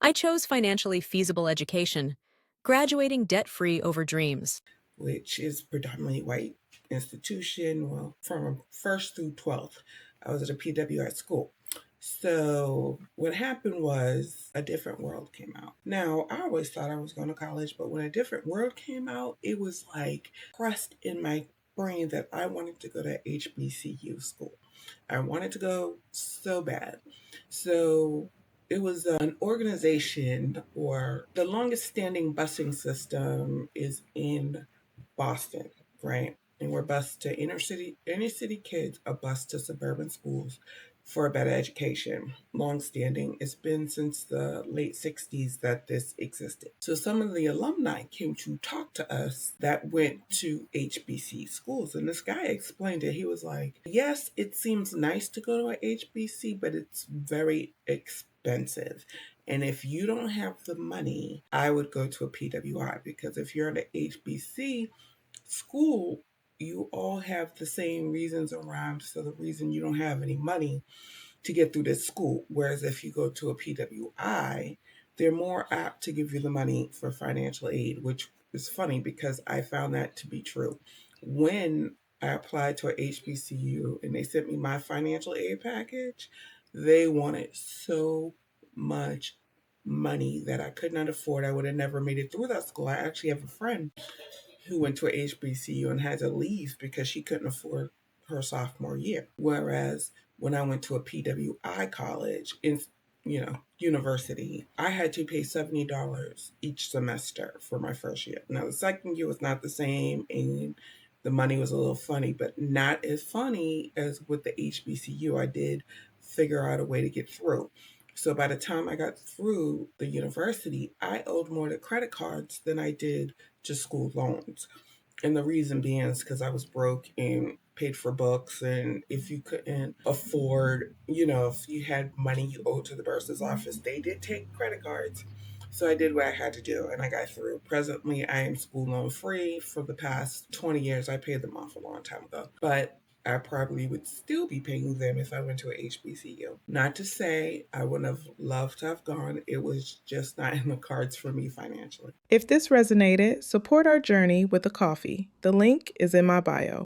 I chose financially feasible education, graduating debt-free over dreams. which is predominantly white institution. Well, from first through 12th, I was at a PWI school. So what happened was a different world came out. Now, I always thought I was going to college, but when a different world came out, it was like pressed in my brain that I wanted to go to HBCU school. I wanted to go so bad. So it was an organization, or the longest standing busing system is in Boston, right? And we're bused to inner city kids are bused to suburban schools for a better education. Long standing. It's been since the late 60s that this existed. So some of the alumni came to talk to us that went to HBC schools. And this guy explained it. He was like, yes, it seems nice to go to a HBC, but it's very expensive. And if you don't have the money, I would go to a PWI, because if you're at an HBC school, you all have the same reasons around. So the reason you don't have any money to get through this school. Whereas if you go to a PWI, they're more apt to give you the money for financial aid, which is funny because I found that to be true. When I applied to a HBCU and they sent me my financial aid package, they wanted so much money that I could not afford. I would have never made it through that school. I actually have a friend who went to a HBCU and had to leave because she couldn't afford her sophomore year. Whereas when I went to a PWI college in university, I had to pay $70 each semester for my first year. Now the second year was not the same, and the money was a little funny, but not as funny as with the HBCU. I did figure out a way to get through. So by the time I got through the university, I owed more to credit cards than I did to school loans. And the reason being is because I was broke and paid for books. And if you couldn't afford, if you had money you owed to the bursar's office, they did take credit cards. So I did what I had to do and I got through. Presently, I am school loan free. For the past 20 years, I paid them off a long time ago. But I probably would still be paying them if I went to a HBCU. Not to say I wouldn't have loved to have gone. It was just not in the cards for me financially. If this resonated, support our journey with a coffee. The link is in my bio.